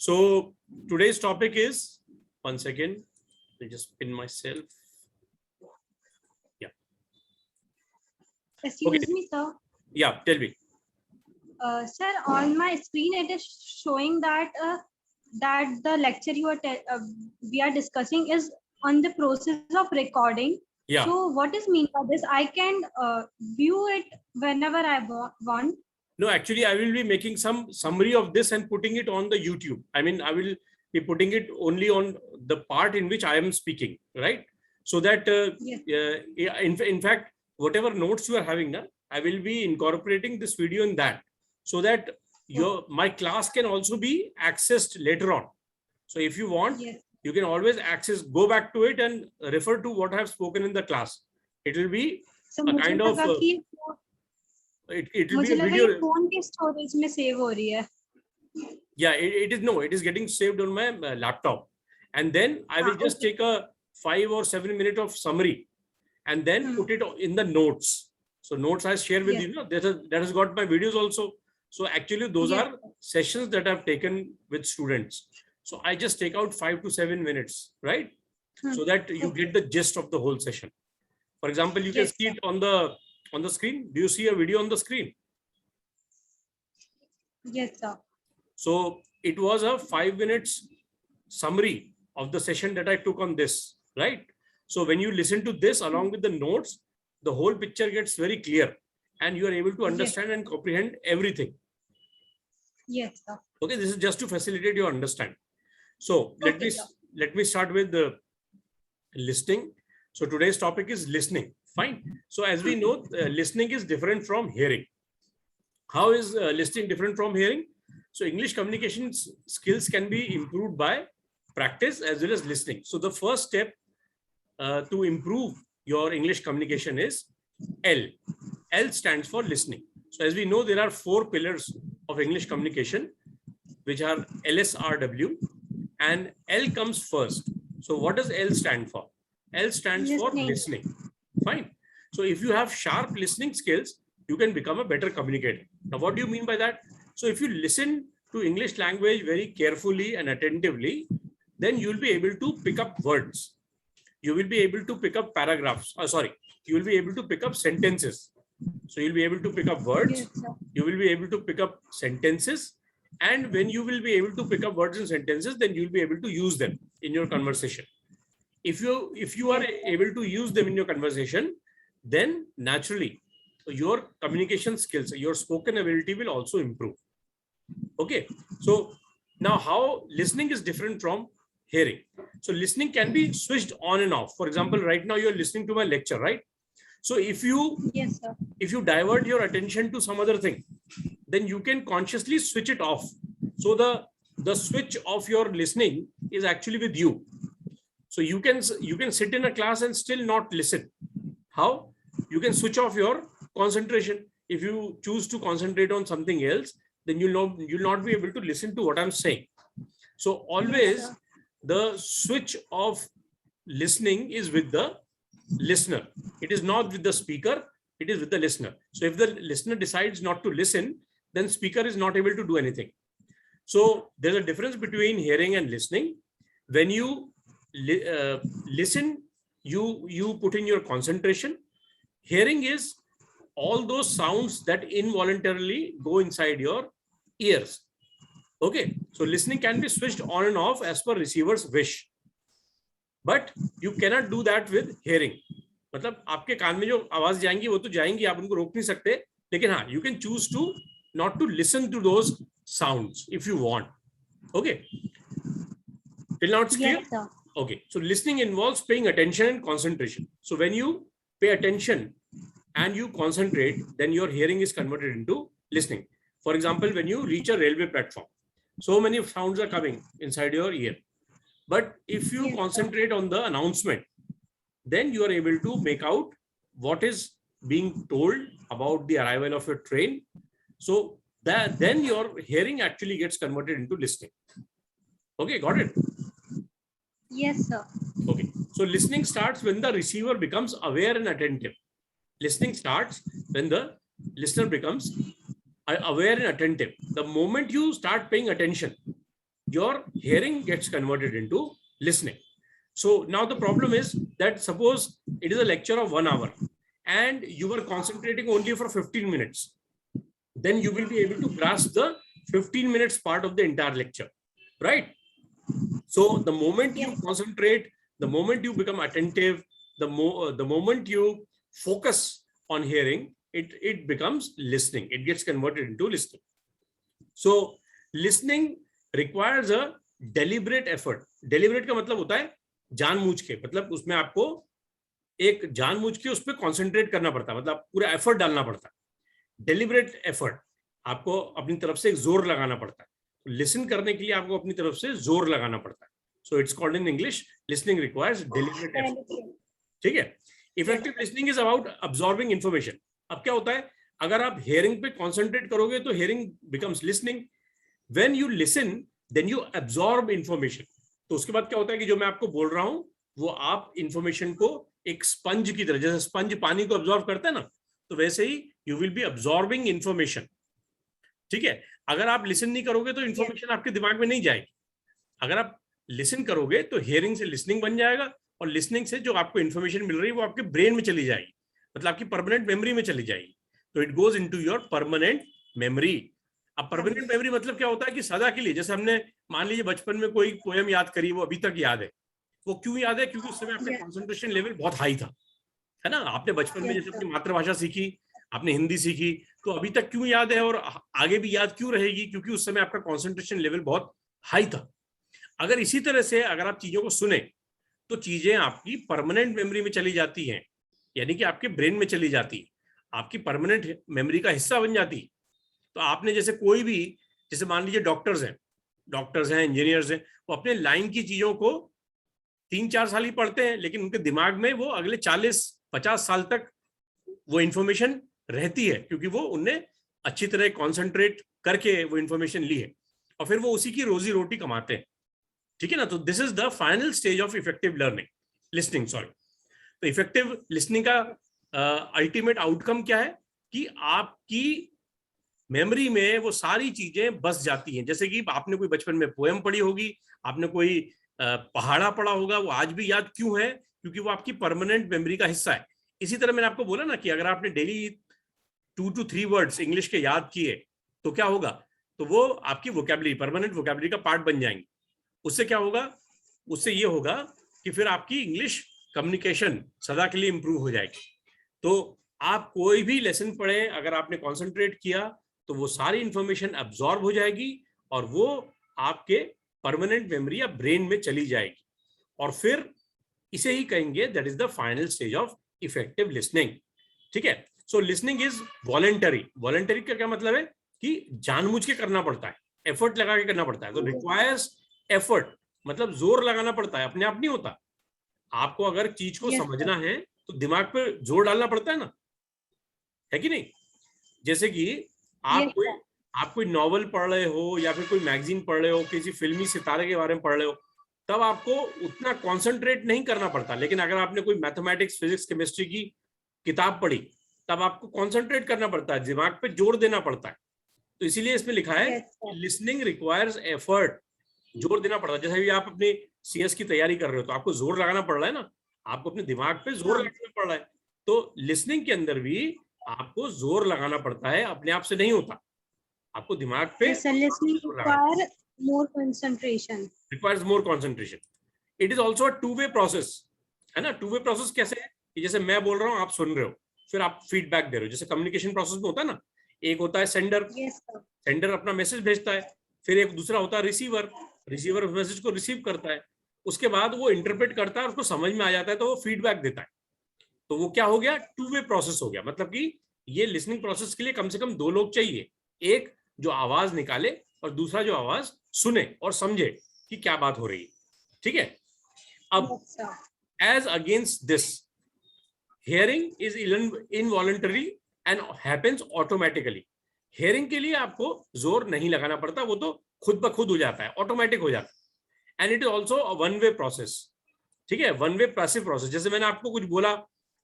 So today's topic is, one second, I'll just pin myself. Yeah. Excuse me, sir. Yeah, tell me. Sir, on my screen it is showing that the lecture we are discussing is on the process of recording. Yeah. So what is mean by this? I can view it whenever I want. No, actually, I will be making some summary of this and putting it on the YouTube. I mean, I will be putting it only on the part in which I am speaking, right? So that, Yes. in fact, whatever notes you are having now, I will be incorporating this video in that, so that my class can also be accessed later on. So if you want, Yes. you can always go back to it and refer to what I have spoken in the class. It will be So a kind of, it will be a video. phone के storage में save हो रही है. Yeah, it is getting saved on my laptop, and then I will just take a 5 or 7 minute of summary and then put it in the notes. So notes I share with you. That has got my videos also. So actually those are sessions that I've taken with students. So I just take out 5 to 7 minutes, right? So that you get the gist of the whole session. For example, you can see it on the screen. Do you see a video on the screen? Yes, sir. So it was a 5 minutes summary of the session that I took on this, right? So when you listen to this along with the notes, the whole picture gets very clear and you are able to understand and comprehend everything. Yes, sir. Okay, this is just to facilitate your understanding. So let me start with the listening. So today's topic is listening. Fine. So as we know, listening is different from hearing. How is listening different from hearing? So English communication skills can be improved by practice as well as listening. So the first step to improve your English communication is L. L stands for listening. So as we know, there are 4 pillars of English communication, which are LSRW, and L comes first. So what does L stand for? L stands for listening. Fine. So if you have sharp listening skills, you can become a better communicator. Now, what do you mean by that? So if you listen to English language very carefully and attentively, then you'll be able to pick up words. You will be able to pick up paragraphs. You will be able to pick up sentences. So you'll be able to pick up words. Yes, you will be able to pick up sentences. And when you will be able to pick up words and sentences, then you'll be able to use them in your conversation. If you are able to use them in your conversation, then naturally your communication skills, your spoken ability will also improve. Okay. So now how listening is different from hearing. So listening can be switched on and off. For example, right now you're listening to my lecture, right? So if you divert your attention to some other thing, then you can consciously switch it off. So the switch of your listening is actually with you. So you can sit in a class and still not listen. How? You can switch off your concentration. If you choose to concentrate on something else, then you'll not be able to listen to what I'm saying. So always the switch of listening is with the listener. It is not with the speaker, it is with the listener. So if the listener decides not to listen, then speaker is not able to do anything. So there's a difference between hearing and listening. When you listen, you put in your concentration. Hearing is all those sounds that involuntarily go inside your ears. Okay, so listening can be switched on and off as per receiver's wish, but you cannot do that with hearing. मतलब आपके कान में जो आवाज जाएंगी वो तो जाएंगी, आप उनको रोक नहीं सकते, लेकिन हाँ, you can choose to not to listen to those sounds if you want. Okay, till now it's clear? Yes, sir. Okay, so listening involves paying attention and concentration. So when you pay attention and you concentrate, then your hearing is converted into listening. For example, when you reach a railway platform, so many sounds are coming inside your ear. But if you concentrate on the announcement, then you are able to make out what is being told about the arrival of your train. So then your hearing actually gets converted into listening. Okay, got it? Yes, sir. Okay, so listening starts when the receiver becomes aware and attentive. Listening starts when the listener becomes aware and attentive. The moment you start paying attention, your hearing gets converted into listening. So now the problem is that suppose it is a lecture of 1 hour and you were concentrating only for 15 minutes, then you will be able to grasp the 15 minutes part of the entire lecture, right? So the moment you concentrate, the moment you become attentive, the moment you focus on hearing, it becomes listening. It gets converted into listening. So listening requires a deliberate effort. Deliberate का मतलब होता है जानबूझ के, मतलब उसमें आपको एक जानबूझ के उस पर कॉन्सेंट्रेट करना पड़ता है, मतलब पूरा एफर्ट डालना पड़ता है. डेलिबरेट एफर्ट, आपको अपनी तरफ से जोर लगाना पड़ता है. लिसन करने के लिए आपको अपनी तरफ से जोर लगाना पड़ता है. So it's called in English listening requires deliberate effort. ठीक है. Effective listening is about absorbing information. अब क्या होता है, अगर आप हेयरिंग पे कॉन्सेंट्रेट करोगे तो hearing becomes listening. When you listen then you absorb information. तो उसके बाद क्या होता है कि जो मैं आपको बोल रहा हूं वो आप इंफॉर्मेशन को एक स्पंज की तरह, जैसे स्पंज पानी को अब्सॉर्ब करता है ना, तो वैसे ही you will be absorbing information. ठीक है. अगर आप लिसन नहीं करोगे तो इंफॉर्मेशन आपके दिमाग में नहीं जाएगी. अगर आप लिसन करोगे तो हियरिंग से लिसनिंग बन जाएगा और लिसनिंग से जो आपको इंफॉर्मेशन मिल रही है वो आपके ब्रेन में चली जाएगी, मतलब आपकी परमानेंट मेमोरी में चली जाएगी. तो it goes into your permanent memory. अब परमानेंट मेमोरी मतलब क्या होता है कि सदा के लिए, जैसे हमने मान लीजिए बचपन में कोई पोएम याद करी, वो अभी तक याद है. वो क्यों याद है? क्योंकि उस समय आपका कंसंट्रेशन लेवल बहुत हाई था, है ना. आपने बचपन में जैसे अपनी मातृभाषा सीखी, आपने हिंदी सीखी, तो अभी तक क्यों याद है और आगे भी याद क्यों रहेगी? क्योंकि उस समय आपका कंसंट्रेशन लेवल बहुत हाई था. अगर इसी तरह से अगर आप चीजों को सुने तो चीजें आपकी परमानेंट मेमोरी में चली जाती हैं, यानी कि आपके ब्रेन में चली जाती है, आपकी परमानेंट मेमोरी का हिस्सा बन जाती है. तो आपने जैसे कोई भी, जैसे मान लीजिए डॉक्टर्स हैं, इंजीनियर्स हैं, वो अपने लाइन की चीजों को 3-4 साल ही पढ़ते हैं, लेकिन उनके दिमाग में वो अगले 40-50 साल तक वो इंफॉर्मेशन रहती है, क्योंकि वो उनने अच्छी तरह कॉन्सेंट्रेट करके वो इंफॉर्मेशन ली है और फिर वो उसी की रोजी रोटी कमाते हैं. ठीक है ना. तो this is the final stage of effective learning, listening, sorry. तो इफेक्टिव लिसनिंग का अल्टीमेट आउटकम क्या है कि आपकी मेमोरी में वो सारी चीजें बस जाती हैं. जैसे कि आपने कोई बचपन में पोएम पढ़ी होगी, आपने कोई पहाड़ा पढ़ा होगा, वो आज भी याद क्यों है? क्योंकि वो आपकी परमानेंट मेमोरी का हिस्सा है. इसी तरह मैंने आपको बोला ना कि अगर आपने डेली 2 to 3 वर्ड्स इंग्लिश के याद किए तो क्या होगा, तो वो आपकी वोकैबुलरी, परमानेंट वोकैबुलरी का पार्ट बन जाएंगे. उससे क्या होगा, उससे ये होगा कि फिर आपकी इंग्लिश कम्युनिकेशन सदा के लिए इंप्रूव हो जाएगी. तो आप कोई भी लेसन पढ़े, अगर आपने कॉन्सेंट्रेट किया तो वो सारी इंफॉर्मेशन अब्सॉर्ब हो जाएगी और वो आपके परमानेंट मेमोरी या ब्रेन में चली जाएगी. और फिर इसे ही कहेंगे that is the final stage of effective listening. ठीक है. सो लिसनिंग इज वॉलंटरी. वॉलंटरी का क्या मतलब है कि जानबूझ के करना पड़ता है, एफर्ट लगा के करना पड़ता है. तो रिक्वायर्स एफर्ट, मतलब जोर लगाना पड़ता है, अपने आप नहीं होता. आपको अगर चीज को समझना है तो दिमाग पे जोर डालना पड़ता है ना, है कि नहीं. जैसे कि आप कोई नॉवल पढ़ रहे हो या फिर कोई मैगजीन पढ़ रहे हो, किसी फिल्मी सितारे के बारे में पढ़ रहे हो, तब आपको उतना कॉन्सेंट्रेट नहीं करना पड़ता. लेकिन अगर आपने कोई मैथमेटिक्स, फिजिक्स, केमिस्ट्री की किताब पढ़ी, तब आपको कॉन्सेंट्रेट करना पड़ता है, दिमाग पे जोर देना पड़ता है. तो इसीलिए इसमें लिखा है लिसनिंग रिक्वायर्स एफर्ट, जोर देना पड़ता है. जैसे भी आप अपने CS की तैयारी कर रहे हो तो आपको जोर लगाना पड़ रहा है ना, आपको अपने दिमाग पे जोर लगाना पड़ रहा है. तो लिसनिंग के अंदर भी आपको जोर लगाना पड़ता है, अपने आप से नहीं होता. आपको दिमाग पे more concentration. Requires more concentration. It is also a two-way process, है ना. two-way process कैसे है कि जैसे मैं बोल रहा हूँ, आप सुन रहे हो, फिर आप फीडबैक दे रहे हो. जैसे कम्युनिकेशन प्रोसेस में होता है ना, एक होता है सेंडर, सेंडर अपना मैसेज भेजता है, फिर एक दूसरा होता है रिसीवर, रिसीवर उस मैसेज को रिसीव करता है, उसके बाद वो इंटरप्रेट करता है, उसको समझ में आ जाता है तो वो फीडबैक देता है. तो वो क्या हो गया, टू-वे प्रोसेस हो गया. मतलब कि ये लिसनिंग प्रोसेस के लिए कम से कम 2 लोग चाहिए, एक जो आवाज निकाले और दूसरा जो आवाज सुने और समझे कि क्या बात हो रही है. ठीक है. अब as against this, hearing is involuntary and happens automatically. Hearing के लिए आपको जोर नहीं लगाना पड़ता, वो तो खुद ब खुद हो जाता है, ऑटोमेटिक हो जाता है. And it is also a one way process. ठीक है. One way passive process. जैसे मैंने आपको कुछ बोला,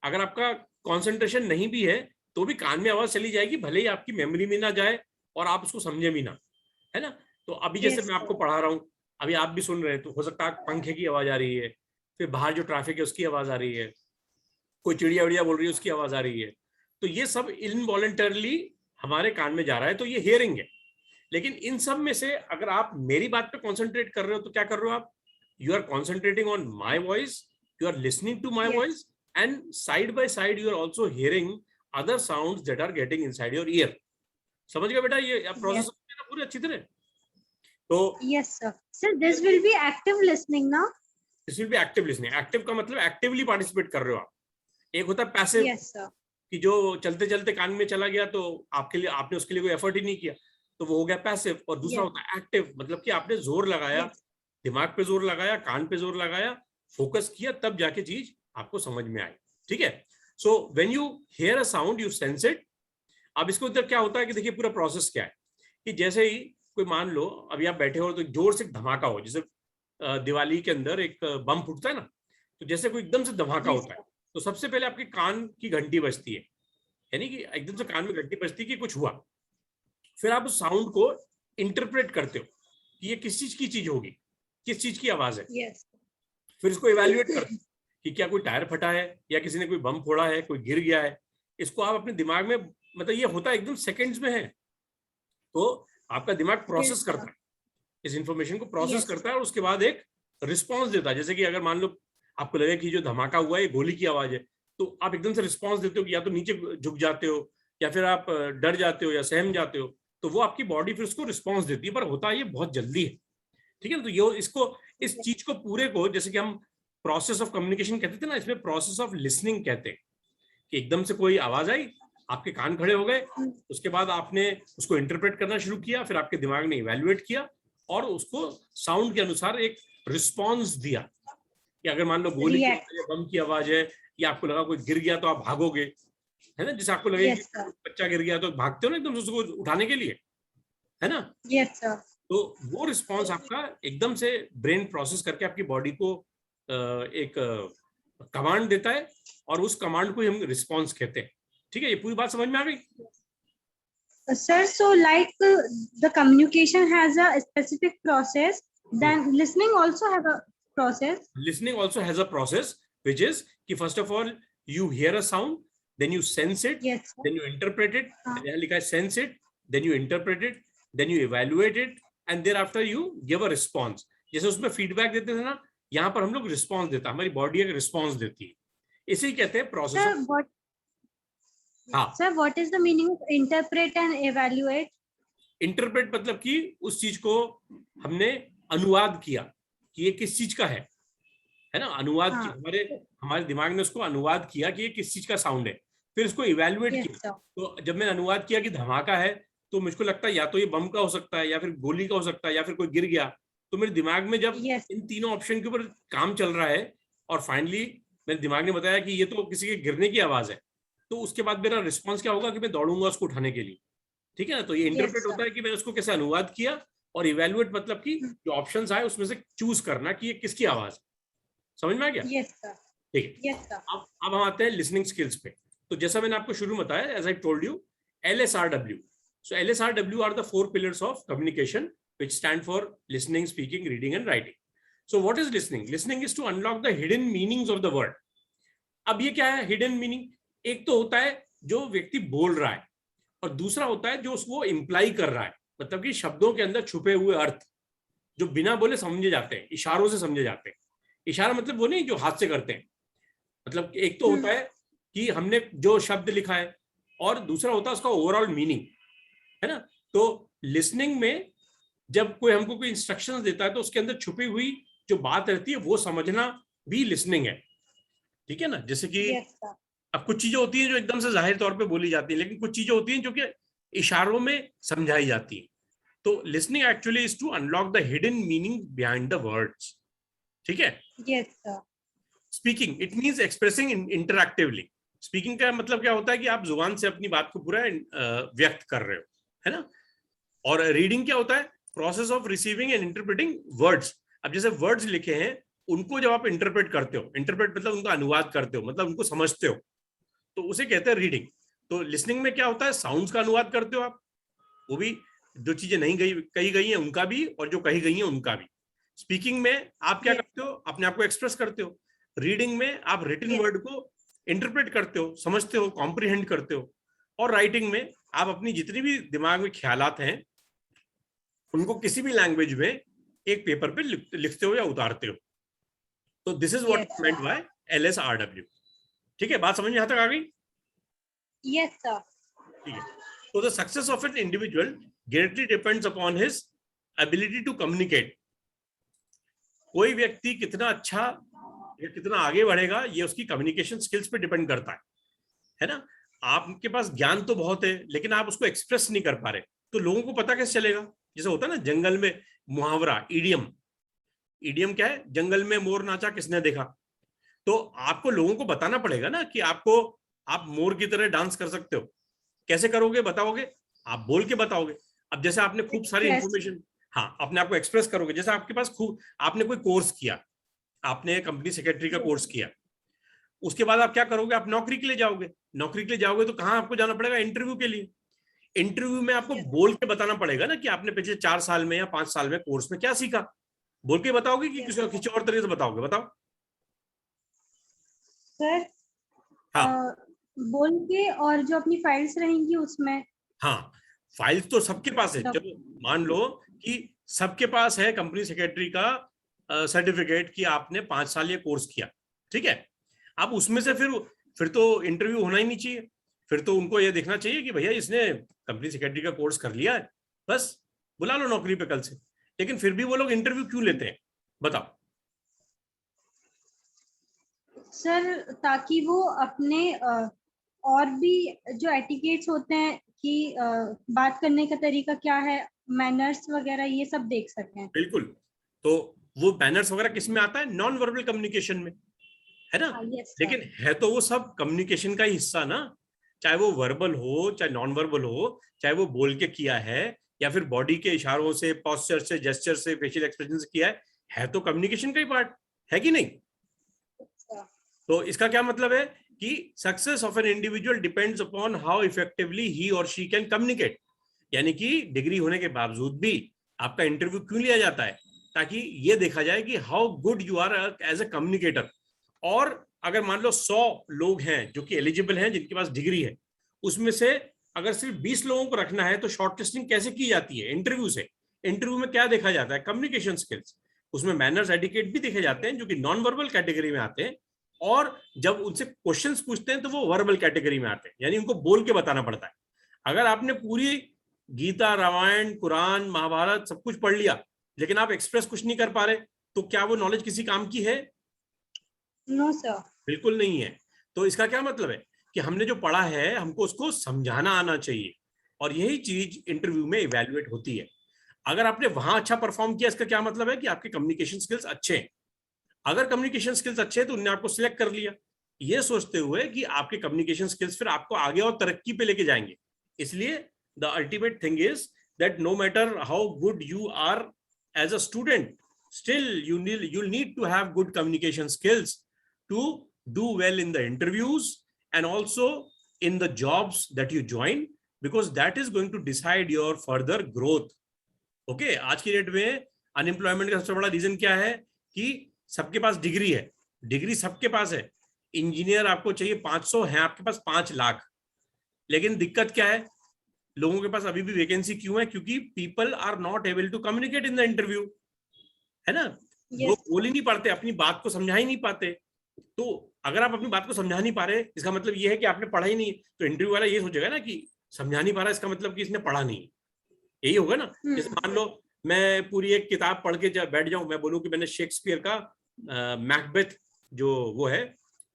अगर आपका कॉन्सेंट्रेशन नहीं भी है तो भी कान में आवाज चली जाएगी, भले ही आपकी मेमोरी में ना जाए और आप उसको समझे भी ना, है ना. तो अभी जैसे मैं आपको पढ़ा रहा हूँ, अभी आप भी सुन रहे हैं, तो हो सकता है पंखे की आवाज आ रही है, फिर बाहर जो ट्रैफिक है उसकी आवाज आ रही है, कोई चिड़िया विड़िया बोल रही है उसकी आवाज आ रही है, तो ये सब इनवॉलेंटरली हमारे कान में जा रहा है, तो ये हियरिंग है। लेकिन इन सब में से अगर आप मेरी बात पे कॉन्सेंट्रेट कर रहे हो तो क्या कर रहे हो आप, you are concentrating on my voice, you are listening to my Yes. Voice, and side by side you are also hearing other sounds that are getting inside your ear. समझ गए बेटा, ये प्रोसेस Yes. पूरी अच्छी तरह। तो Yes, sir. Sir, this will be active listening now. This will be active listening. Active का मतलब एक्टिवली पार्टिसिपेट कर रहे हो आप। एक होता है पैसिव, Yes, sir. कि जो चलते चलते कान में चला गया तो आपके लिए, आपने उसके लिए कोई एफर्ट ही नहीं किया, तो वो हो गया पैसिव। और दूसरा Yes. होता है एक्टिव, मतलब कि आपने जोर लगाया, Yes. दिमाग पे जोर लगाया, कान पे जोर लगाया, फोकस किया, तब जाके चीज आपको समझ में आई। ठीक है। So when you here a sound you sense it. अब इसको इधर क्या होता है कि देखिए पूरा प्रोसेस क्या है, कि जैसे ही कोई मान लो अभी आप बैठे हो तो जोर से धमाका हो, जैसे दिवाली के अंदर एक बम फूटता है ना, तो जैसे कोई एकदम से धमाका Yes, होता है, तो सबसे पहले आपके कान की घंटी बजती है, यानी कि एकदम से कान में घंटी बजती है कि कुछ हुआ। फिर आप उस साउंड को इंटरप्रेट करते हो कि ये किस चीज की चीज होगी, किस चीज की आवाज है। Yes. फिर इसको इवेल्युएट करते हो कि क्या कोई टायर फटा है, या किसी ने कोई बम फोड़ा है, कोई गिर गया है। इसको आप अपने दिमाग में, मतलब ये होता है एकदम सेकंड्स में है, तो आपका दिमाग प्रोसेस Yes, करता sir. है, इस इंफॉर्मेशन को प्रोसेस Yes. करता है, और उसके बाद एक रिस्पॉन्स देता है। जैसे कि अगर मान लो आपको लगे कि जो धमाका हुआ है ये गोली की आवाज है, तो आप एकदम से रिस्पॉन्स देते हो कि या तो नीचे झुक जाते हो, या फिर आप डर जाते हो या सहम जाते हो, तो वो आपकी बॉडी फिर उसको रिस्पॉन्स देती है। पर होता है ये बहुत जल्दी है। ठीक है ना। तो ये इसको, इस चीज को पूरे को, जैसे कि हम प्रोसेस ऑफ कम्युनिकेशन कहते थे ना, इसमें प्रोसेस ऑफ लिसनिंग कहते हैं, कि एकदम से कोई आवाज आई, आपके कान खड़े हो गए, उसके बाद आपने उसको इंटरप्रेट करना शुरू किया, फिर आपके दिमाग ने इवैल्यूएट किया और उसको साउंड के अनुसार एक रिस्पॉन्स दिया। कि अगर मान लो गोली की React. आवाज है, बम की आवाज है, या आपको लगा कोई गिर गया तो आप भागोगे, है ना। जैसे आपको लगे Yes, कि sir. बच्चा गिर गया तो भागते हो ना एकदम से उसको उठाने के लिए, है ना। Yes, sir. तो वो रिस्पॉन्स आपका एकदम से ब्रेन प्रोसेस करके आपकी बॉडी को एक कमांड देता है, और उस कमांड को ही हम रिस्पॉन्स कहते हैं। ठीक है, ये पूरी बात समझ में आ गई। Sir, so like the communication has a specific process, then listening also have a process. Listening also has a process, which is कि first of all you hear a sound, then you sense it, Yes, sir. then you interpret it, हाँ. यहाँ लिखा है sense it, then you interpret it, then you evaluate it, and thereafter you give a response. जैसे उसमें feedback देते थे ना, यहाँ पर हम लोग रिस्पॉन्स देता, हमारी बॉडी एक रिस्पॉन्स देती है, इसे ही कहते हैं प्रोसेस Sir, ऑफ। what? हाँ, Sir, what is the meaning of interpret and evaluate? Interpret मतलब कि उस चीज को हमने अनुवाद किया कि ये किस चीज का है ना। अनुवाद हाँ. किया, हमारे हमारे दिमाग ने उसको अनुवाद किया कि ये किस चीज का साउंड है, फिर इसको इवेल्युएट Yes, किया। sir. तो जब मैंने अनुवाद किया कि धमाका है, तो मुझको लगता है या तो ये बम का हो सकता है, या फिर गोली का हो सकता है, या फिर कोई गिर गया। तो मेरे दिमाग में जब Yes. इन तीनों ऑप्शन के ऊपर काम चल रहा है, और फाइनली मेरे दिमाग ने बताया कि ये तो किसी के गिरने की आवाज है, तो उसके बाद मेरा रिस्पॉन्स क्या होगा कि मैं दौड़ूंगा उसको उठाने के लिए। ठीक है ना। तो ये इंटरप्रेट sir. होता है कि मैंने उसको कैसे अनुवाद किया, और इवेल्युएट मतलब कि जो ऑप्शंस आए उसमें से चूज करना कि ये किसकी आवाज है। समझ में आ गया। Yes, sir. ठीक है। Yes, sir. अब हम आते हैं लिसनिंग स्किल्स पे। तो जैसा मैंने आपको शुरू में बताया, as I told you, LSRW. So LSRW are the 4 pillars of communication, which stand for listening, speaking, reading, and writing. So what is listening? Listening is to unlock the hidden meanings of the word. अब ये क्या है hidden meaning? एक तो होता है जो व्यक्ति बोल रहा है, और दूसरा होता है जो उसको इंप्लाई कर रहा है, मतलब कि शब्दों के अंदर छुपे हुए अर्थ जो बिना बोले समझे जाते हैं, इशारों से समझे जाते हैं। इशारा मतलब वो नहीं जो हाथ से करते हैं, मतलब एक तो होता है कि हमने जो शब्द लिखा है, और दूसरा होता है उसका ओवरऑल मीनिंग, है ना। तो लिसनिंग में जब कोई हमको कोई इंस्ट्रक्शंस देता है, तो उसके अंदर छुपी हुई जो बात रहती है वो समझना भी लिसनिंग है। ठीक है ना। जैसे कि Yes, sir. अब कुछ चीजें होती हैं जो एकदम से जाहिर तौर पे बोली जाती है, लेकिन कुछ चीजें होती हैं जो कि इशारों में समझाई जाती हैं। तो listening actually is to unlock the hidden meaning behind the words. ठीक है। Yes, sir. Speaking, it means expressing interactively. Speaking का मतलब क्या होता है कि आप जुबान से अपनी बात को पूरा व्यक्त कर रहे हो, है ना। और रीडिंग क्या होता है? Process of receiving end interpreting words. अब जैसे वर्ड्स लिखे हैं, उनको जब आप इंटरप्रेट करते हो, इंटरप्रेट मतलब उनका अनुवाद करते हो, मतलब उनको समझते हो, तो उसे कहते हैं रीडिंग। तो लिसनिंग में क्या होता है? साउंड्स का अनुवाद करते हो आप, वो भी जो चीजें नहीं कही गई हैं उनका भी, और जो कही गई हैं उनका भी। स्पीकिंग में आप क्या Yes. करते हो, अपने आप को एक्सप्रेस करते हो। रीडिंग में आप रिटन Yes. वर्ड को इंटरप्रेट करते हो, समझते हो, कॉम्प्रिहेंड करते हो। और राइटिंग में आप अपनी जितनी भी दिमाग में ख्यालात हैं उनको किसी भी लैंग्वेज में एक पेपर पे लिखते हो या उतारते हो। तो this is what Yes. Meant by LSRW। ठीक है, बात समझ में यहां तक आ गई? Yes, sir. ठीक है। तो the success of an individual greatly depends upon his ability to communicate. कोई व्यक्ति कितना अच्छा या कितना आगे बढ़ेगा ये उसकी कम्युनिकेशन स्किल्स पे डिपेंड करता है ना। आपके पास ज्ञान तो बहुत है लेकिन आप उसको एक्सप्रेस नहीं कर पा रहे, तो लोगों को पता कैसे चलेगा? जैसे होता है ना जंगल में मुहावरा, इडियम। इडियम क्या है? जंगल में मोर नाचा किसने देखा। तो आपको लोगों को बताना पड़ेगा ना कि आप मोर की तरह डांस कर सकते हो। कैसे करोगे बताओगे? आप बोल के बताओगे। अब जैसे आपने खूब सारी Yes. इंफॉर्मेशन, हाँ, अपने आप को एक्सप्रेस करोगे। जैसे आपके पास खूब, आपने कोई कोर्स किया, आपने कंपनी सेक्रेटरी का कोर्स किया, उसके बाद आप क्या करोगे? आप नौकरी के लिए जाओगे। नौकरी के लिए जाओगे तो कहाँ आपको जाना पड़ेगा? इंटरव्यू के लिए। इंटरव्यू में आपको बोल के बताना पड़ेगा ना कि आपने पिछले 4 साल में या 5 साल में कोर्स में क्या सीखा। बोल के बताओगे कि किसी और तरीके से बताओगे? बताओ। सर, हाँ बोल के, और जो अपनी फाइल्स रहेंगी उसमें। हाँ, फाइल्स तो सबके पास है। चलो मान लो कि सबके पास है कंपनी सेक्रेटरी का सर्टिफिकेट कि आपने 5 साल ये कोर्स किया, ठीक है। अब उसमें से फिर तो इंटरव्यू होना ही नहीं चाहिए। फिर तो उनको ये देखना चाहिए कि भैया इसने कंपनी सेक्रेटरी का कोर्स कर लिया है, बस बुला लो नौकरी पे कल से। लेकिन फिर भी वो लोग इंटरव्यू क्यों लेते हैं बताओ? सर, ताकि वो अपने और भी जो एटिकेट्स होते हैं कि बात करने का तरीका क्या है, मैनर्स वगैरह, ये सब देख सकें। बिल्कुल। तो वो बैनर्स वगैरह किस में आता है? नॉन वर्बल कम्युनिकेशन में, है ना। Yes sir. लेकिन है तो वो सब कम्युनिकेशन का ही हिस्सा ना, चाहे वो वर्बल हो चाहे नॉन वर्बल हो, चाहे वो बोल के किया है या फिर बॉडी के इशारों से, पोस्चर से, जेस्चर से, फेशियल एक्सप्रेशन से किया है तो कम्युनिकेशन का ही पार्ट है कि नहीं। तो इसका क्या मतलब है कि success of an individual depends upon how effectively he और शी कैन कम्युनिकेट। यानी कि डिग्री होने के बावजूद भी आपका इंटरव्यू क्यों लिया जाता है? ताकि ये देखा जाए कि how good you are as a communicator. और अगर मान लो 100 लोग हैं जो कि एलिजिबल हैं, जिनके पास डिग्री है, उसमें से अगर सिर्फ 20 लोगों को रखना है तो शॉर्टलिस्टिंग कैसे की जाती है? इंटरव्यू से। इंटरव्यू में क्या देखा जाता है? Communication skills. उसमें मैनर्स, एटिकेट भी देखे जाते हैं जो कि नॉन वर्बल कैटेगरी में आते हैं। और जब उनसे क्वेश्चंस पूछते हैं तो वो वर्बल कैटेगरी में आते हैं, यानी उनको बोल के बताना पड़ता है। अगर आपने पूरी गीता, रामायण, कुरान, महाभारत सब कुछ पढ़ लिया लेकिन आप एक्सप्रेस कुछ नहीं कर पा रहे, तो क्या वो नॉलेज किसी काम की है? No sir. बिल्कुल नहीं है। तो इसका क्या मतलब है कि हमने जो पढ़ा है हमको उसको समझाना आना चाहिए, और यही चीज इंटरव्यू में इवैल्यूएट होती है। अगर आपने वहां अच्छा परफॉर्म किया, इसका क्या मतलब है कि आपके कम्युनिकेशन स्किल्स अच्छे हैं। अगर कम्युनिकेशन स्किल्स अच्छे हैं तो उन्होंने आपको सिलेक्ट कर लिया, ये सोचते हुए कि आपके कम्युनिकेशन स्किल्स फिर आपको आगे और तरक्की पे लेके जाएंगे। इसलिए the ultimate thing is that no matter how good you are as a student, still you'll need to have good communication skills to do well in the interviews and also in the jobs that you join, because that is going to decide your further growth. Okay, आज की date में unemployment का सबसे बड़ा reason क्या है? कि सबके पास डिग्री है, डिग्री सबके पास है। इंजीनियर आपको चाहिए 500, है आपके पास 5 लाख। लेकिन दिक्कत क्या है? लोगों के पास अभी भी वैकेंसी क्यों है? क्योंकि people are not able to communicate in the interview, है ना। वो बोल ही नहीं पाते, अपनी बात को समझा ही नहीं पाते। तो अगर आप अपनी बात को समझा नहीं पा रहे, इसका मतलब ये है कि आपने पढ़ा ही नहीं। तो इंटरव्यू वाला ये सोचेगा ना कि समझा नहीं पा रहा, इसका मतलब कि इसने पढ़ा नहीं। यही होगा ना। जैसे मान लो मैं पूरी एक किताब पढ़ के बैठ जाऊं, मैं बोलूं कि मैंने शेक्सपियर का मैकबेथ जो वो है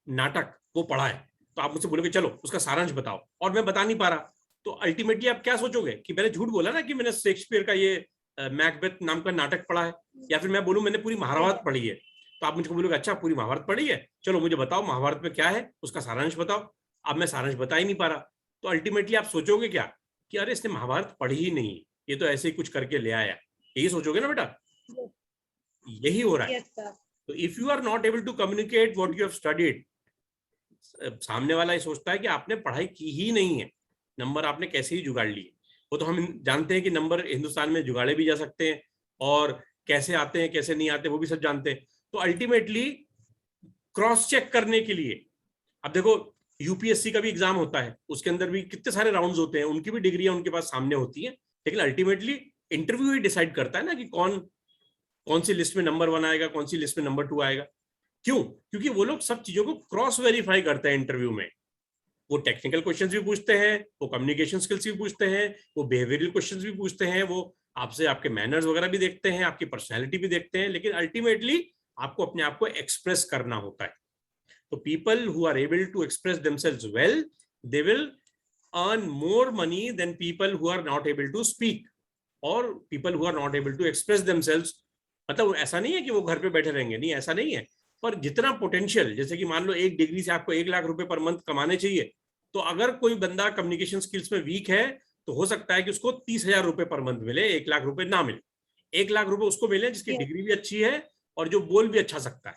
नाटक वो पढ़ा है, तो आप मुझसे बोलोगे चलो उसका सारांश बताओ, और मैं बता नहीं पा रहा, तो अल्टीमेटली आप क्या सोचोगे कि मैंने झूठ बोला ना कि मैंने शेक्सपियर का ये मैकबेथ नाम का नाटक पढ़ा है। या फिर मैं बोलूं मैंने पूरी महाभारत पढ़ी है, तो आप मुझको बोलोगे अच्छा पूरी महाभारत पढ़ी है, चलो मुझे बताओ महाभारत में क्या है, उसका सारांश बताओ। अब मैं सारांश बता ही नहीं पा रहा, तो अल्टीमेटली आप सोचोगे क्या कि अरे इसने महाभारत पढ़ी ही नहीं, ये तो ऐसे ही कुछ करके ले आया। यही सोचोगे ना बेटा, यही हो रहा है। तो if you are not able to communicate what you have studied, सामने वाला ये सोचता है कि आपने पढ़ाई की ही नहीं है, नंबर आपने कैसे ही जुगाड़ लिए। वो तो हम जानते हैं कि नंबर हिंदुस्तान में जुगाड़े भी जा सकते हैं, और कैसे आते हैं कैसे नहीं आते वो भी सब जानते हैं। तो अल्टीमेटली क्रॉस चेक करने के लिए, अब देखो यूपीएससी का भी एग्जाम होता है, उसके अंदर भी कितने सारे राउंड्स होते हैं, उनकी भी डिग्रियां उनके पास सामने होती है, लेकिन अल्टीमेटली इंटरव्यू ही डिसाइड करता है ना कि कौन कौन सी लिस्ट में नंबर 1 आएगा, कौन सी लिस्ट में नंबर 2 आएगा। क्यों? क्योंकि वो लोग सब चीजों को क्रॉस वेरीफाई करते हैं इंटरव्यू में। वो टेक्निकल क्वेश्चंस भी पूछते हैं, वो कम्युनिकेशन स्किल्स भी पूछते हैं, वो बिहेवियरल क्वेश्चंस भी पूछते हैं, वो आपसे आपके मैनर्स वगैरह भी देखते हैं, आपकी पर्सनैलिटी भी देखते हैं, लेकिन अल्टीमेटली आपको अपने आप को एक्सप्रेस करना होता है। तो people who are able to express themselves well, they will earn more money than people who are not able to speak or people who are not able to express themselves। मतलब ऐसा नहीं है कि वो घर पे बैठे रहेंगे, नहीं ऐसा नहीं है, पर जितना पोटेंशियल, जैसे कि मान लो एक डिग्री से आपको 1 लाख रुपए पर मंथ कमाने चाहिए, तो अगर कोई बंदा कम्युनिकेशन स्किल्स में वीक है तो हो सकता है कि उसको 30,000 रुपए पर मंथ मिले, 1 लाख रुपए ना मिले। 1 लाख रुपए उसको मिले जिसकी डिग्री भी अच्छी है और जो बोल भी अच्छा सकता है।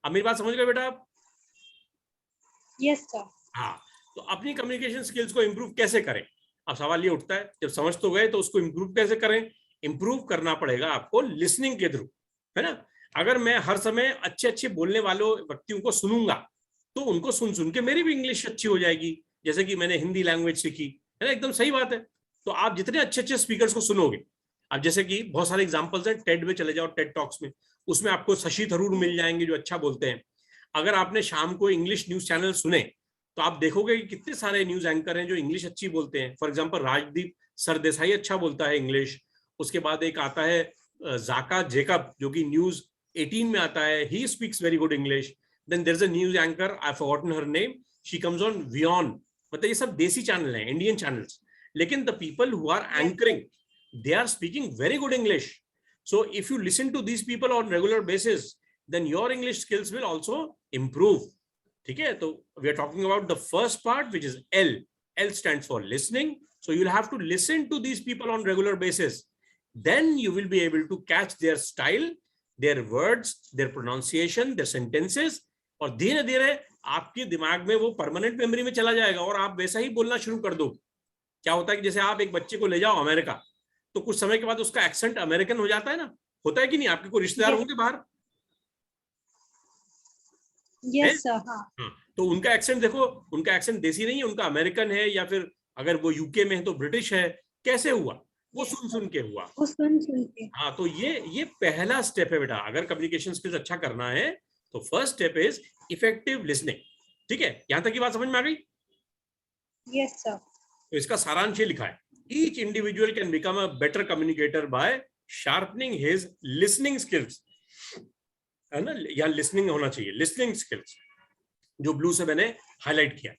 अब मेरी बात समझ गए बेटा आप? Yes sir. हाँ, तो अपनी कम्युनिकेशन स्किल्स को इंप्रूव कैसे करें? अब सवाल ये उठता है, जब समझ तो गए तो उसको इंप्रूव कैसे करें? इंप्रूव करना पड़ेगा आपको लिसनिंग के थ्रू, है ना। अगर मैं हर समय अच्छे अच्छे बोलने वालों व्यक्तियों को सुनूंगा तो उनको सुन सुन के मेरी भी इंग्लिश अच्छी हो जाएगी, जैसे कि मैंने हिंदी लैंग्वेज सीखी, है ना, एकदम सही बात है। तो आप जितने अच्छे अच्छे स्पीकर्स को सुनोगे, अब जैसे कि बहुत सारे एग्जांपल्स हैं, टेड में चले जाओ, टेड टॉक्स में, उसमें आपको शशि थरूर मिल जाएंगे जो अच्छा बोलते हैं। अगर आपने शाम को इंग्लिश न्यूज चैनल सुने तो आप देखोगे कि कितने सारे न्यूज एंकर हैं जो इंग्लिश अच्छी बोलते हैं। फॉर एग्जांपल राजदीप सरदेसाई अच्छा बोलता है इंग्लिश। उसके बाद एक आता है जाका जेकब जो कि न्यूज 18 में आता है, he speaks very good English. Then there is a news anchor, I forgotten her name, she comes on वियॉन। मतलब ये सब देसी चैनल हैं, इंडियन चैनल्स, लेकिन the people who are anchoring they are speaking very good English. So if you listen to these people on regular basis then your English skills will also improve। ठीक है, तो we are talking about the first part which is L. L stands for listening, so you'll have to listen to these people on regular basis, then you will be able to catch their style, their words, their pronunciation, their sentences, और धीरे धीरे आपके दिमाग में वो permanent memory में चला जाएगा और आप वैसा ही बोलना शुरू कर दो। क्या होता है कि जैसे आप एक बच्चे को ले जाओ अमेरिका, तो कुछ समय के बाद उसका एक्सेंट अमेरिकन हो जाता है ना, होता है कि नहीं? आपके कोई रिश्तेदार होंगे बाहर, यस सर। हाँ, तो उनका एक्सेंट देखो, उनका एक्सेंट देसी नहीं है, उनका अमेरिकन है, या फिर अगर वो यूके में है तो ब्रिटिश है। कैसे हुआ? वो सुन सुन के हुआ, वो सुन सुन के। हाँ, तो ये पहला स्टेप है बेटा। अगर कम्युनिकेशन स्किल्स अच्छा करना है तो first step is effective listening. ठीक है, यहां तक की बात समझ में आ गई? Yes sir. तो इसका सारांश ये लिखा है, each individual can become a better communicator by sharpening his listening skills, है ना, या लिसनिंग होना चाहिए, लिसनिंग स्किल्स, जो ब्लू से मैंने हाईलाइट किया।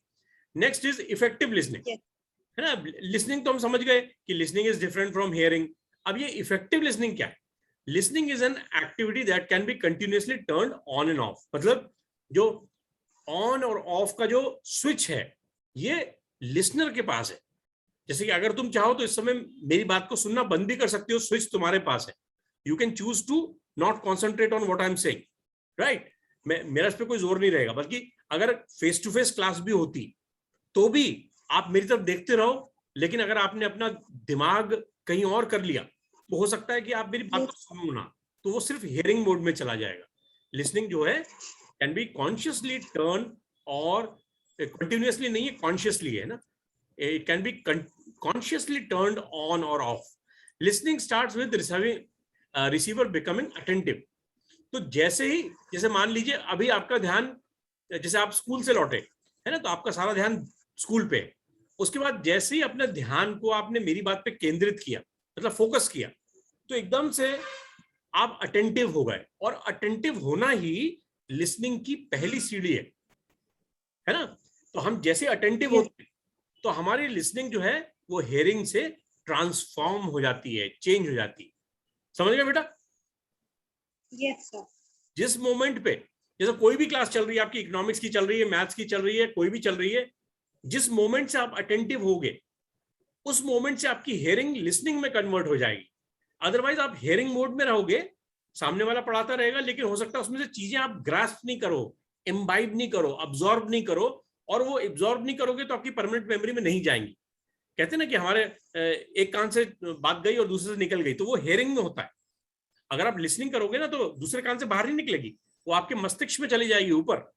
नेक्स्ट इज इफेक्टिव लिसनिंग, है ना। लिसनिंग तो हम समझ गए कि listening is different from hearing. अब ये इफेक्टिव लिसनिंग क्या है? Listening is an activity that can be continuously turn on end of. मतलब जो ऑन और ऑफ का जो स्विच है ये लिसनर के पास है। जैसे कि अगर तुम चाहो तो इस समय मेरी बात को सुनना बंद भी कर सकते हो, स्विच तुम्हारे पास है। You can choose to not concentrate on what I am saying, right. मेरा इस पर कोई जोर नहीं रहेगा, बल्कि अगर फेस टू फेस क्लास भी होती तो भी आप मेरी तरफ देखते रहो, लेकिन अगर आपने अपना दिमाग कहीं और कर लिया तो हो सकता है कि आप मेरी बात को सुनो ना, तो वो सिर्फ हियरिंग मोड में चला जाएगा। लिसनिंग जो है कैन बी कॉन्शियसली टर्न, और कंटिन्यूअसली नहीं है, कॉन्शियसली है ना, it can be consciously turned on और off. Listening starts with receiver becoming attentive. तो जैसे मान लीजिए अभी आपका ध्यान, जैसे आप स्कूल से लौटे, है ना, तो आपका सारा ध्यान स्कूल पे है। उसके बाद जैसे ही अपने ध्यान को आपने मेरी बात पे केंद्रित किया, मतलब फोकस किया, तो एकदम से आप अटेंटिव हो गए, और अटेंटिव होना ही लिसनिंग की पहली सीढ़ी है ना। तो हम जैसे अटेंटिव होते हैं तो हमारी लिसनिंग जो है वो हियरिंग से ट्रांसफॉर्म हो जाती है, चेंज हो जाती है। समझ गए बेटा? Yes sir. जिस मोमेंट पे, जैसे कोई भी क्लास चल रही है, आपकी इकोनॉमिक्स की चल रही है, मैथ्स की चल रही है, कोई भी चल रही है, जिस मोमेंट से आप अटेंटिव होगे उस मोमेंट से आपकी हियरिंग लिसनिंग में कन्वर्ट हो जाएगी। अदरवाइज आप हियरिंग मोड में रहोगे, सामने वाला पढ़ाता रहेगा, लेकिन हो सकता है उसमें से चीजें आप ग्रास्प नहीं करो, इम्बाइब नहीं करो, अब्सॉर्ब नहीं करो, और वो एब्सॉर्ब नहीं करोगे तो आपकी परमानेंट मेमोरी में नहीं जाएंगी। कहते हैं ना कि हमारे एक कान से बात गई और दूसरे से निकल गई, तो वो हियरिंग में होता है। अगर आप लिसनिंग करोगे ना तो दूसरे कान से बाहर नहीं निकलेगी, वो आपके मस्तिष्क में चली जाएगी ऊपर,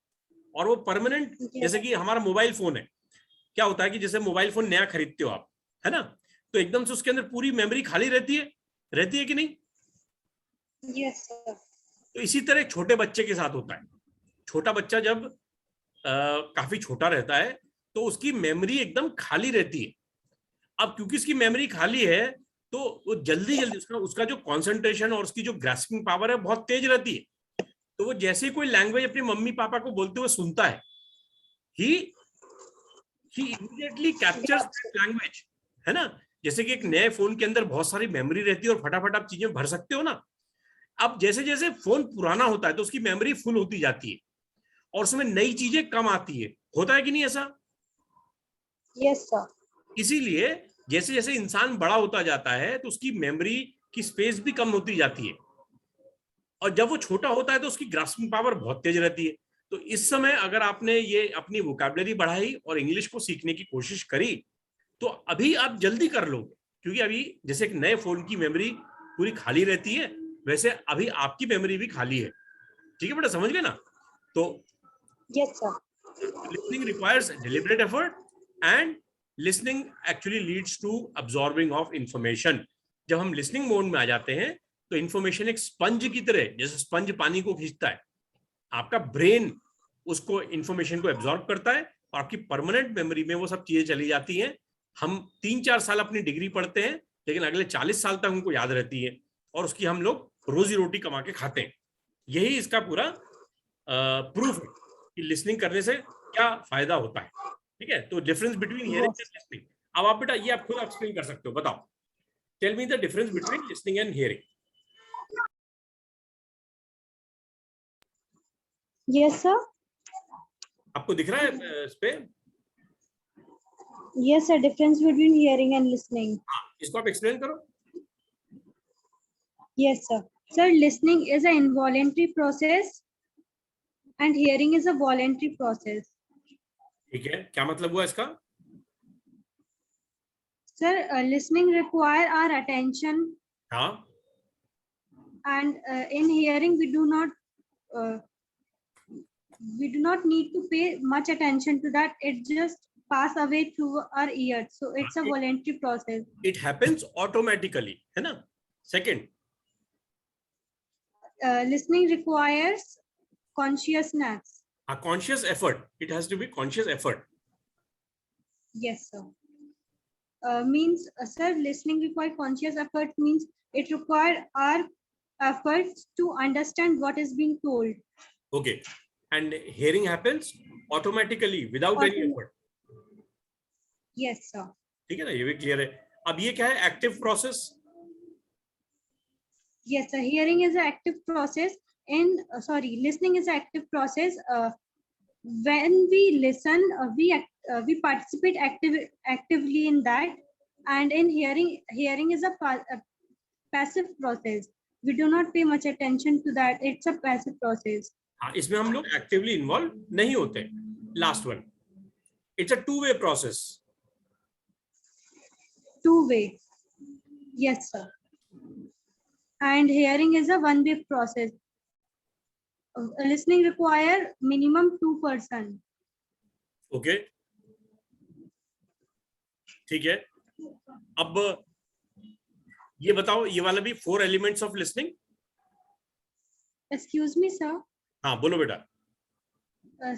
और वो परमानेंट, जैसे कि हमारा मोबाइल फोन है, क्या होता है कि जैसे मोबाइल फोन नया खरीदते हो आप, है ना, तो एकदम से उसके अंदर पूरी मेमोरी खाली रहती है कि नहीं? Yes sir. तो इसी तरह एक छोटे बच्चे के साथ होता है। छोटा बच्चा जब काफी छोटा रहता है तो उसकी मेमोरी एकदम खाली रहती है। अब क्योंकि इसकी मेमोरी खाली है तो वो जल्दी जल्दी उसका जो कंसंट्रेशन और उसकी जो ग्रास्पिंग पावर है बहुत तेज रहती है। तो वो जैसे ही कोई लैंग्वेज अपने मम्मी पापा को बोलते हुए सुनता है, ही इमीडिएटली कैप्चर्स दैट लैंग्वेज, है ना। जैसे कि एक नए फोन के अंदर बहुत सारी मेमोरी रहती है और फटाफट आप चीजें भर सकते हो ना। अब जैसे जैसे फोन पुराना होता है तो उसकी मेमोरी फुल होती जाती है और उसमें नई चीजें कम आती है, होता है कि नहीं ऐसा? Yes sir. इसीलिए जैसे जैसे इंसान बड़ा होता जाता है तो उसकी मेमोरी की स्पेस भी कम होती जाती है, और जब वो छोटा होता है तो उसकी ग्रास्पिंग पावर बहुत तेज रहती है। तो इस समय अगर आपने ये अपनी वोकैबुलरी बढ़ाई और इंग्लिश को सीखने की कोशिश करी तो अभी आप जल्दी कर लोगे, क्योंकि अभी जैसे एक नए फोन की मेमोरी पूरी खाली रहती है वैसे अभी आपकी मेमोरी भी खाली है। ठीक है बेटा, समझ गए ना? तो yes sir. listening requires deliberate effort and listening actually leads to absorbing of information। जब हम listening मोड में आ जाते हैं तो इंफॉर्मेशन एक स्पंज की तरह, जैसे स्पंज पानी को खींचता है, आपका ब्रेन उसको इंफॉर्मेशन को एब्जॉर्ब करता है और आपकी परमानेंट मेमोरी में वो सब चीजें चली जाती हैं। हम 3-4 साल अपनी डिग्री पढ़ते हैं लेकिन अगले 40 साल तक हमको याद रहती है और उसकी हम लोग रोजी रोटी कमा के खाते हैं। यही इसका पूरा प्रूफ है कि लिसनिंग करने से क्या फायदा होता है। ठीक है, तो difference between hearing and listening. अब आप बेटा ये आप खुद एक्सप्लेन कर सकते हो, बताओ, tell me the difference between listening and hearing. Yes sir. आपको दिख रहा है इस पे? Yes sir, difference between hearing and listening. हाँ, इसको आप एक्सप्लेन करो। Yes sir. Sir, listening is a involuntary process and hearing is a voluntary process. ठीक है, क्या मतलब हुआ इसका? Sir, listening require our attention, हाँ, and in hearing we do not need to pay much attention to that. It just pass away through our ears. So it's a voluntary process. it happens automatically, है ना? Second, listening requires consciousness. a conscious effort. It has to be conscious effort. Yes, sir. Means, sir, listening require conscious effort means it require our efforts to understand what is being told. Okay, and hearing happens automatically without any effort. Yes, sir. ठीक है ना, ये भी clear है। अब ये क्या है? Active process. Yes, sir. Hearing is an active process. Listening is an active process. When we listen, we participate actively in that, and in hearing is a passive process. We do not pay much attention to that. It's a passive process. हाँ, इसमें हम लोग actively involve नहीं होते। Last one, it's a two way process. Two-way. Yes, sir. And hearing is a one-way process. Listening require minimum 2 person. Okay, ठीक है। अब ये बताओ, ये वाला भी 4 elements of listening. Excuse me, sir. हाँ बोलो बेटा।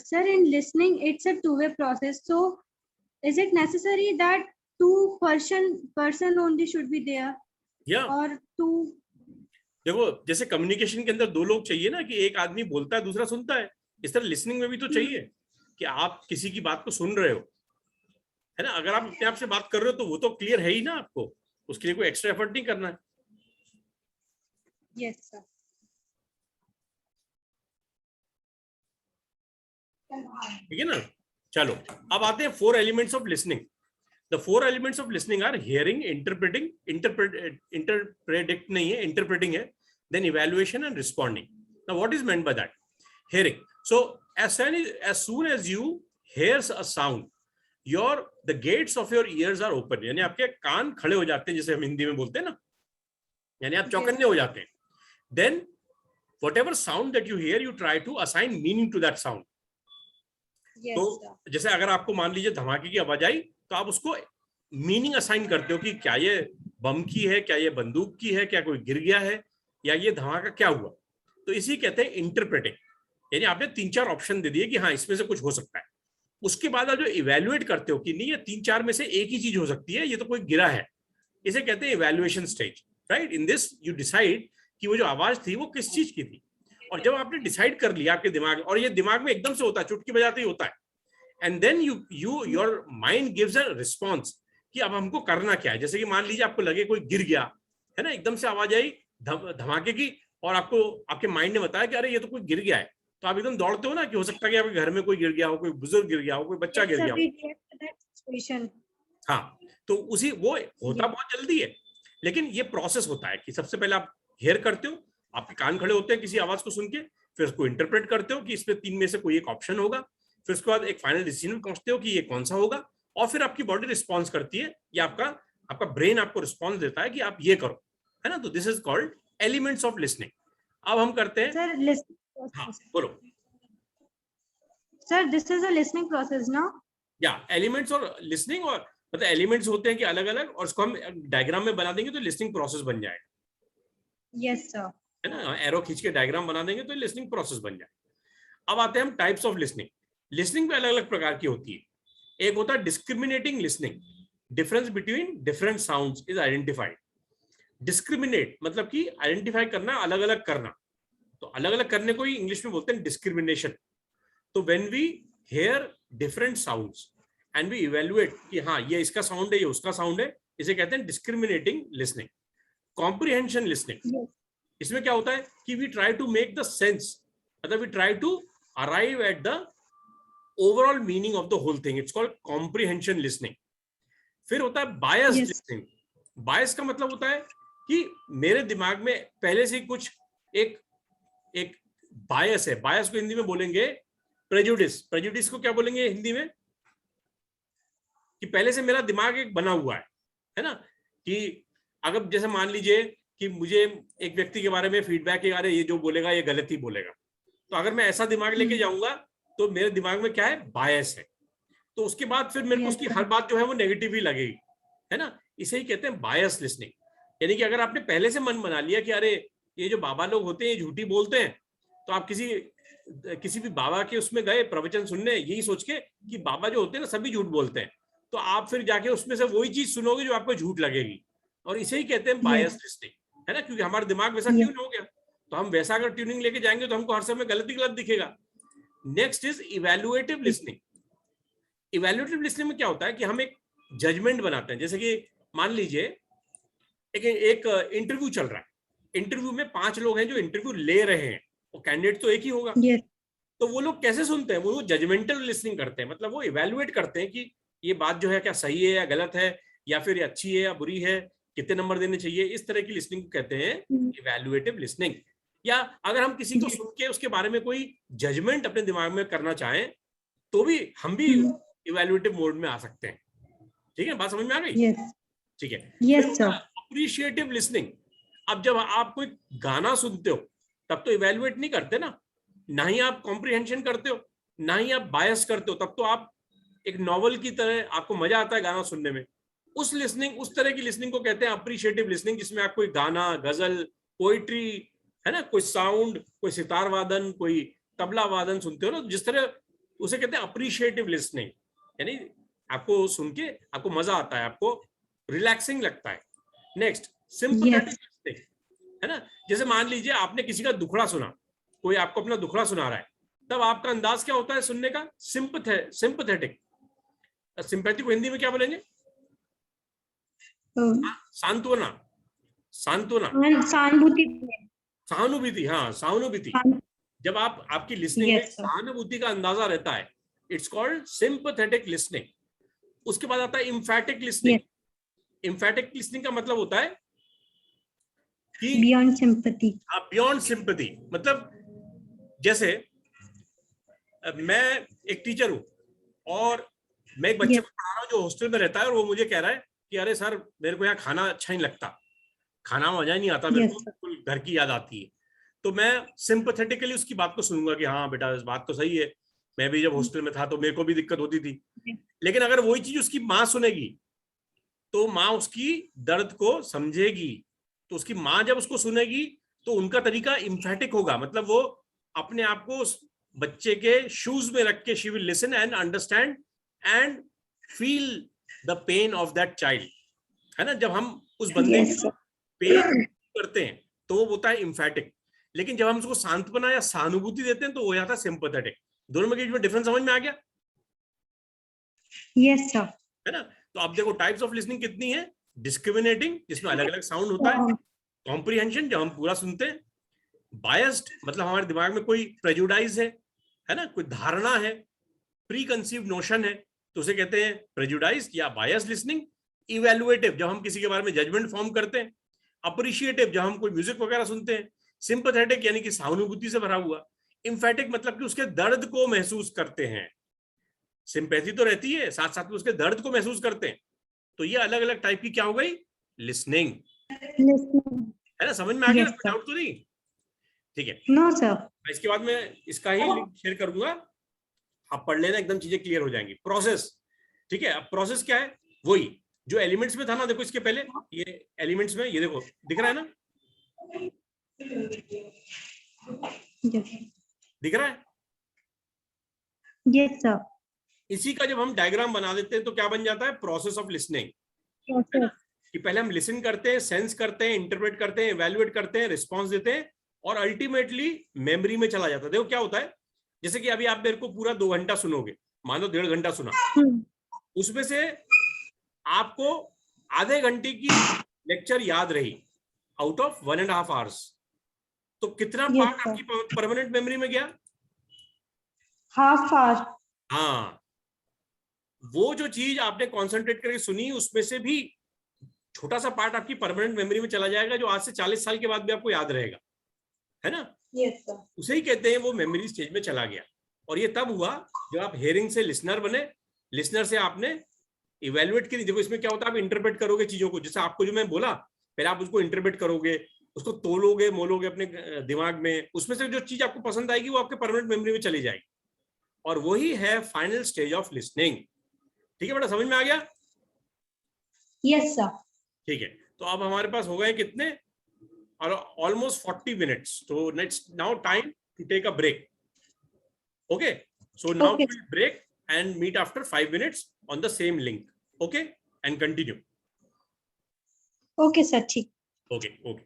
Sir, in listening, it's a two-way process. So, is it necessary that 2 person only should be there, या or 2? देखो, जैसे कम्युनिकेशन के अंदर 2 लोग चाहिए ना, कि एक आदमी बोलता है दूसरा सुनता है, इस तरह लिसनिंग में भी तो चाहिए कि आप किसी की बात को सुन रहे हो, है ना। अगर आप अपने आप से बात कर रहे हो तो वो तो क्लियर है ही ना, आपको उसके लिए कोई एक्स्ट्रा एफर्ट नहीं करना है। Yes, sir. ठीक है ना। चलो अब आते हैं 4 elements of listening. The 4 elements of listening are hearing, interpreting नहीं है, इंटरप्रेटिंग है, then evaluation and responding. Now what is meant by that? Hearing, so as soon as you hears a sound, the gates of your ears are open, यानी आपके कान खड़े हो जाते हैं, जैसे हम हिंदी में बोलते हैं ना, यानी आप चौकन्ने हो जाते हैं। then whatever sound that you hear, you try to assign meaning to that sound. Yes, तो sir. जैसे अगर आपको मान लीजिए धमाके की आवाज आई, तो आप उसको मीनिंग असाइन करते हो कि क्या ये बम की है, क्या ये बंदूक की है, क्या कोई गिर गया है, या ये धमाका क्या हुआ. तो इसी कहते हैं इंटरप्रेटिंग. यानी आपने 3-4 ऑप्शन दे दिए कि हाँ इसमें से कुछ हो सकता है. उसके बाद आप जो इवेल्युएट करते हो कि नहीं ये 3-4 में से एक ही चीज हो सकती है, ये तो कोई गिरा है, इसे कहते हैं evaluation stage. Right, in this you decide कि वो जो आवाज थी वो किस चीज की थी. और जब आपने डिसाइड कर लिया आपके दिमाग, और ये दिमाग में एकदम से होता है, चुटकी बजाते ही होता है, and then your mind gives a response कि अब हमको करना क्या है. जैसे कि मान लीजिए आपको लगे कोई गिर गया है ना, एकदम से आवाज आई धमाके की, और आपको आपके माइंड ने बताया कि अरे ये तो कोई गिर गया है, तो आप एकदम दौड़ते हो ना कि हो सकता है कि आपके घर में कोई गिर गया हो, कोई बुजुर्ग गिर गया हो, कोई बच्चा गिर गया हो. हाँ, तो उसी वो होता बहुत जल्दी है, लेकिन ये प्रोसेस होता है कि सबसे पहले आप हेयर करते हो, आपके कान खड़े होते हैं किसी आवाज को सुन के, फिर उसको इंटरप्रेट करते हो कि इसमें 3 में से कोई एक ऑप्शन होगा, फिर उसके बाद एक फाइनल डिसीजन पहुंचते हो कि ये कौन सा होगा, और फिर आपकी बॉडी रिस्पॉन्स करती है, या आपका ब्रेन आपको रिस्पॉन्स देता है कि आप ये करो, है ना. तो this is called elements of listening. अब हम करते हैं सर, हाँ बोलो. Sir this is a listening process ना. या एलिमेंट्स और लिसनिंग, और मतलब एलिमेंट्स होते हैं कि अलग अलग, और उसको हम डायग्राम में बना देंगे तो लिसनिंग प्रोसेस बन जाएगा. Yes sir. है ना, एरो खींच के डायग्राम बना देंगे तो लिसनिंग प्रोसेस बन जाए. अब आते हैं हम टाइप्स ऑफ लिसनिंग. लिसनिंग भी अलग अलग प्रकार की होती है. एक होता है discriminating listening. Difference between different sounds is identified. Discriminate मतलब कि आइडेंटिफाई करना, अलग अलग करना. तो अलग अलग करने को ही इंग्लिश में बोलते हैं डिस्क्रिमिनेशन. तो when we hear different sounds and we evaluate कि हाँ ये इसका साउंड है, ये उसका साउंड है, इसे कहते हैं डिस्क्रिमिनेटिंग लिसनिंग. कॉम्प्रिहेंशन लिसनिंग, इसमें क्या होता है कि we try to make the sense, मतलब we try to arrive at the overall meaning of the whole thing. It's called comprehension listening. फिर होता है बायस्ड लिसनिंग. बायस का मतलब होता है कि मेरे दिमाग में पहले से कुछ एक बायस है. बायस को हिंदी में बोलेंगे प्रेजुडिस. प्रेजुडिस को क्या बोलेंगे हिंदी में, कि पहले से मेरा दिमाग एक बना हुआ है ना. कि अगर जैसे मान लीजिए कि मुझे एक व्यक्ति के बारे में फीडबैक है, अरे ये जो बोलेगा ये गलत ही बोलेगा, तो अगर मैं ऐसा दिमाग लेके जाऊंगा तो मेरे दिमाग में क्या है, बायस है. तो उसके बाद फिर मेरे को उसकी हर बात जो है वो नेगेटिव ही लगेगी, है ना. इसे ही कहते हैं बायस लिसनिंग. यानी कि अगर आपने पहले से मन बना लिया कि अरे ये जो बाबा लोग होते हैं ये झूठी बोलते हैं, तो आप किसी भी बाबा के उसमें गए प्रवचन सुनने यही सोच के कि बाबा जो होते हैं ना सभी झूठ बोलते हैं, तो आप फिर जाके उसमें से वही चीज सुनोगे जो आपको झूठ लगेगी. और इसे ही कहते हैं बायस लिसनिंग, है ना. क्योंकि हमारा दिमाग वैसा ट्यून हो गया, तो हम वैसा अगर ट्यूनिंग लेके जाएंगे तो हमको हर समय गलत ही गलत दिखेगा. Next is evaluative listening. Evaluative listening में क्या होता है कि हम एक जजमेंट बनाते हैं. जैसे कि मान लीजिए एक इंटरव्यू चल रहा है. इंटरव्यू में 5 लोग हैं जो इंटरव्यू ले रहे हैं, और कैंडिडेट तो एक ही होगा. तो वो लोग कैसे सुनते हैं, वो जजमेंटल लिसनिंग करते हैं. मतलब वो इवैल्यूएट करते हैं कि ये बात जो है क्या सही है या गलत है, या फिर ये अच्छी है या बुरी है, कितने नंबर देने चाहिए. इस तरह की लिसनिंग को कहते हैं इवैल्यूएटिव लिसनिंग. या अगर हम किसी को सुन के उसके बारे में कोई जजमेंट अपने दिमाग में करना चाहें तो भी हम भी इवैल्यूएटिव मोड में आ सकते हैं. ठीक है, बात समझ में आ गई. ठीक है. Appreciative listening. अब जब आप कोई गाना सुनते हो तब तो इवैल्यूएट नहीं करते ना ही आप कॉम्प्रिहेंशन करते हो, ना ही आप बायस करते हो. तब तो आप एक नॉवल की तरह आपको मजा आता है गाना सुनने में. उस तरह की लिसनिंग को कहते हैं अप्रिशिएटिव लिसनिंग, जिसमें आप कोई गाना, गजल, पोइट्री, है ना, कोई साउंड, कोई सितार वादन, कोई तबला वादन सुनते हो ना, जिस तरह उसे कहते हैं अप्रिशिएटिव लिसनिंग. यानी आपको सुन के आपको मजा आता है, आपको रिलैक्सिंग लगता है. नेक्स्ट सिंपैथेटिक लिसनिंग, है ना. जैसे मान लीजिए आपने किसी का दुखड़ा सुना, कोई आपको अपना दुखड़ा सुना रहा है, तब आपका अंदाज क्या होता है सुनने का, सिंपैथेटिक. सिंपैथी को हिंदी में क्या बोलेंगे, सांत्वना, सहानुभूति. हाँ, सहानुभूति. जब आपकी लिसनिंग में सहानुभूति का अंदाजा रहता है, इट्स कॉल्ड सिंपैथेटिक लिसनिंग. उसके बाद आता है इम्फैटिक लिसनिंग. इम्फैटिक लिसनिंग का मतलब होता है कि बियॉन्ड सिंपैथी. हाँ, बियॉन्ड सिंपैथी. मतलब जैसे मैं एक टीचर हूं और मैं एक बच्चे को पढ़ा रहा हूं जो हॉस्टल में रहता है, और वो मुझे कह रहा है कि अरे सर मेरे को यहाँ खाना अच्छा नहीं लगता, खाना मजा नहीं आता, मेरे को बिल्कुल घर की याद आती है. तो मैं सिंपैथेटिकली उसकी बात को सुनूंगा कि हाँ बेटा इस बात तो सही है, मैं भी जब हॉस्टल में था तो मेरे को भी दिक्कत होती थी। लेकिन अगर वही चीज उसकी माँ सुनेगी तो माँ उसकी दर्द को समझेगी, तो उसकी माँ जब उसको सुनेगी तो उनका तरीका इम्फेटिक होगा, मतलब वो अपने आप को उस बच्चे के शूज में रख के she will listen and understand and feel the pain of that child, है ना। जब हम उस बंदे Yes, की पेन करते हैं तो वो होता है इम्फेटिक, लेकिन जब हम उसको सांत्वना या सहानुभूति देते हैं तो वो जाता है सिंपैथेटिक। दोनों में बीच में डिफरेंस समझ में आ गया, yes, sir. है ना। तो आप देखो टाइप्स ऑफ लिसनिंग कितनी है, डिस्क्रिमिनेटिंग जिसमें अलग अलग साउंड होता है, कॉम्प्रिहेंशन जब हम पूरा सुनते हैं, बायस्ड मतलब हमारे दिमाग में कोई प्रेजुडाइज है ना, कोई धारणा है, प्री कंसीव्ड नोशन है, तो उसे कहते हैं प्रेजुडाइज या बायस्ड लिसनिंग। इवैल्यूएटिव जब हम किसी के बारे में जजमेंट फॉर्म करते हैं, अप्रिशिएटिव जब हम कोई म्यूजिक वगैरह सुनते हैं, सिंपैथेटिक यानी कि सहानुभूति से भरा हुआ, इम्फेटिक मतलब कि उसके दर्द को महसूस करते हैं। सिंपैथी तो रहती है, साथ साथ में उसके दर्द को महसूस करते हैं। तो ये अलग अलग टाइप की क्या हो गई, लिसनिंग, Listening. है ना। समझ में आ गया, Yes, कोई sir. डाउट तो नहीं? ठीक है, No, sir. इसके बाद मैं इसका ही लिंक शेयर कर दूंगा, आप पढ़ लेना, एकदम चीजें क्लियर हो जाएंगी। प्रोसेस, ठीक है। अब प्रोसेस क्या है, वही जो एलिमेंट्स में था ना, देखो इसके पहले ये एलिमेंट्स में, ये देखो दिख रहा है ना, Yes, दिख रहा है। yes, sir. इसी का जब हम डायग्राम बना देते हैं तो क्या बन जाता है, प्रोसेस ऑफ लिसनिंग, है ना। कि पहले हम लिसन करते हैं, सेंस करते हैं, इंटरप्रेट करते हैं, इवैल्यूएट करते हैं, रिस्पॉन्स देते हैं, और अल्टीमेटली मेमोरी में चला जाता है। देखो क्या होता है, जैसे कि अभी आप मेरे को पूरा 2 घंटा सुनोगे, मान लो 1.5 घंटा सुना, उसमें से आपको आधे घंटे की लेक्चर याद रही आउट ऑफ 1.5 आवर्स, तो कितना Yes, पार्ट sir. आपकी परमानेंट मेमोरी में गया? Half hour. हाँ, वो जो चीज आपने कॉन्सेंट्रेट करके सुनी उसमें से भी छोटा सा पार्ट आपकी परमानेंट मेमोरी में चला जाएगा, जो आज से 40 साल के बाद भी आपको याद रहेगा, है ना। Yes, sir. उसे ही कहते हैं वो मेमोरी स्टेज में चला गया। और ये तब हुआ जब आप हेयरिंग से लिसनर बने, लिसनर से आपने इवेल्युएट की। देखो इसमें क्या होता है, आप इंटरप्रेट करोगे चीजों को, जैसे आपको जो मैं बोला पहले आप उसको इंटरप्रेट करोगे, उसको तोलोगे मोलोगे अपने दिमाग में, उसमें से जो चीज आपको पसंद आएगी वो आपके परमानेंट मेमोरी में चली जाएगी, और वही है फाइनल स्टेज ऑफ लिसनिंग। ठीक है बेटा, समझ में आ गया? Yes, sir. ठीक है, तो अब हमारे पास हो गए कितने, और ऑलमोस्ट 40 मिनट्स, तो next now time to take a break. Okay, so now Okay. We will break and meet after 5 minutes on the same link. Okay, and continue. Okay, sir. ठीक. Okay, okay.